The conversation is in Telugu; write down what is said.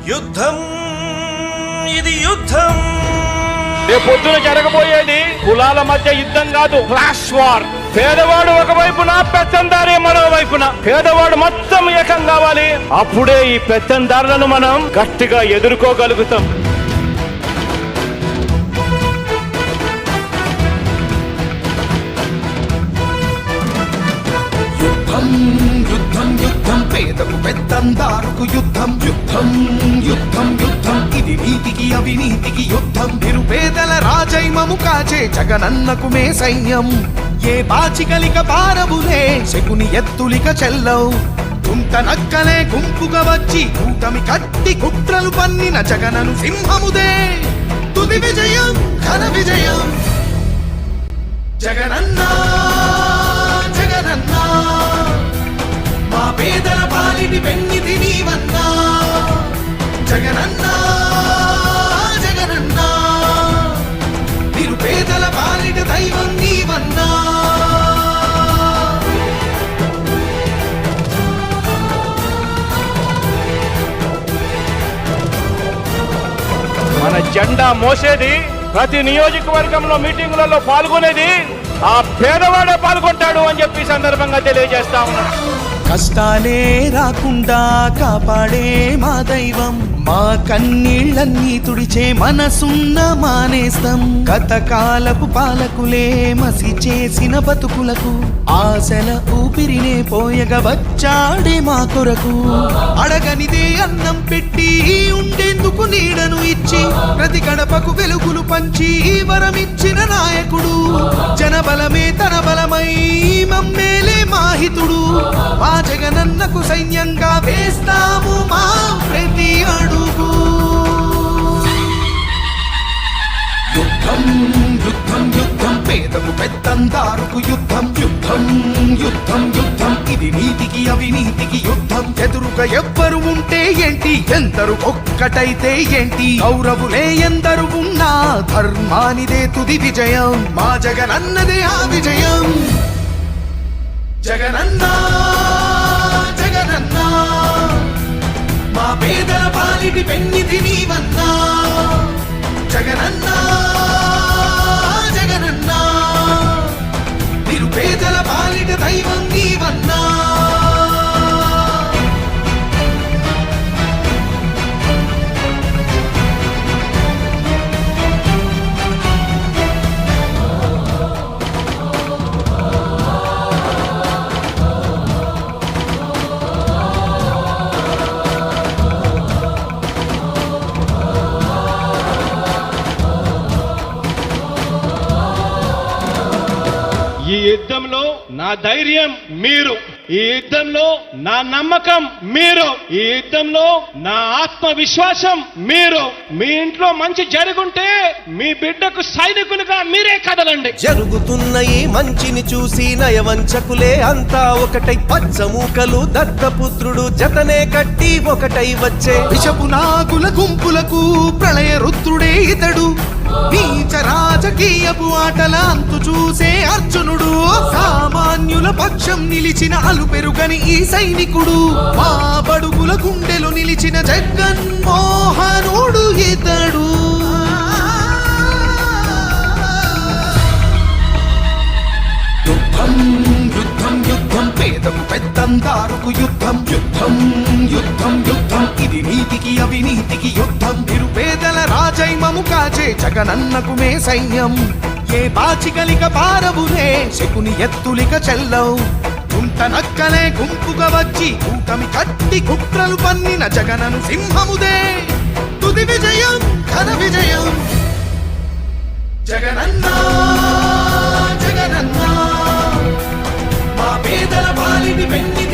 యుద్ధం ఇది యుద్ధం. రేపొద్దున జరగబోయేది కులాల మధ్య యుద్ధం కాదు, క్లాష్ వార్. పేదవాడు ఒకవైపున, పెత్తందారి మరోవైపున. పేదవాడు మొత్తం ఏకం కావాలి. అప్పుడే ఈ పెత్తందారులను మనం గట్టిగా ఎదుర్కోగలుగుతాం. యుద్ధం యుద్ధం పేదకు పెత్తందారుకు యుద్ధం. యుద్ధం యుద్ధం యుద్ధం ఇది నీతికి అవినీతికి యుద్ధం. నిరుపేదల రాజైమము కాచే జగనన్నకు మే సైన్యం. ఏ బాచికలిక పారబులే శకుని ఎత్తులిక చెల్లవు. కుంట నక్కలే గుంపుగా వచ్చి కూటమి కట్టి కుట్రలు పన్నిన జగనను సింహముదే. తుది విజయం ఘన విజయం. జగనన్నా జగనన్నా మా పేదల పాలిటి పెన్నిధి నీవన్నా. జగనన్నా జగనన్నా నిరుపేదల పాలిట దైవం నీవన్నా. మన జెండా మోసేది, ప్రతి నియోజకవర్గంలో మీటింగులలో పాల్గొనేది ఆ పేదవాడే పాల్గొంటాడు అని చెప్పి సందర్భంగా తెలియజేస్తా ఉన్నాను. కష్టాలే రాకుండా కాపాడే మా దైవం. మా కన్నీళ్ళన్నీ తుడిచే మనసున్న మానేస్తం. గతకాలపు పాలకులే మసి చేసిన బతుకులకు ఆశల ఊపిరినే పోయగా వచ్చాడే మా కొరకు. అడగనిదే అన్నం పెట్టి ఉండేందుకు నీడను ఇచ్చి ప్రతి గడపకు వెలుగులు పంచి వరమిచ్చిన నాయకుడు. జనబలమే తన బలమై మమ్మేలే మాహితుడు. మా జగనన్నకు సైన్యంగా వేస్తాము మా ప్రతి అడుగు. యుద్ధం యుద్ధం యుద్ధం పేదకు పెత్తందారుకు యుద్ధం. యుద్ధం యుద్ధం యుద్ధం ఇది నీతికి అవినీతికి యుద్ధం. ఎదురుగా ఎవ్వరు ఉంటే ఏంటి, ఎందరు ఒక్కటైతే ఏంటి. కౌరవులే ఎందరు ఉన్నా ధర్మానిదే తుది విజయం. మా జగనన్నదే ఆ విజయం. జగనన్నా జగనన్నా మా పేదల పాలిటి పెన్నిధి నీవన్నా. జగనన్నా జగనన్నా నిరుపేదల పాలిట దైవం నీవన్నా. ఈ యుద్ధంలో నా ధైర్యం మీరు, ఈ యుద్ధంలో నా నమ్మకం మీరు, ఈ యుద్ధంలో నా ఆత్మవిశ్వాసం మీరు. మీ ఇంట్లో మంచి జరుగుంటే మీ బిడ్డకు సైనికులుగా మీరే కదలండి. జరుగుతున్న ఈ మంచిని చూసి నయవంచకులే అంతా ఒకటై పచ్చమూకలు దత్తపుత్రుడు జతనే కట్టి ఒకటై వచ్చే. విషపు నాగుల గుంపులకు ప్రళయ రుద్రుడే ఇతడు. నీచ రాజకీయపు ఆటల అంతు చూసే అర్జునుడు. సామాన్యుల పక్షం నిలిచిన అలు పెరుగని ఈ సైనికుడు. మా బడుగుల గుండెలు నిలిచిన జగన్మోహనుడు ఇతడు. యుద్ధం యుద్ధం యుద్ధం పేదకు పెత్తందారుకు యుద్ధం. యుద్ధం యుద్ధం యుద్ధం ఇది నీతికి అవినీతికి యుద్ధం. నిరుపేదల రాజైమము కాచే జగనన్నకు మే సైన్యం. ఏ బాచికలిక పారబులే శకుని ఎత్తులిక చెల్లవు. కుంట నక్కలే గుంపుగా వచ్చి కూటమి కట్టి కుట్రలు పన్నిన జగనను సింహముదే. తుది విజయం ఘన విజయం. జగనన్నా జగనన్నా మా పేదల పాలిటి పెన్నిధి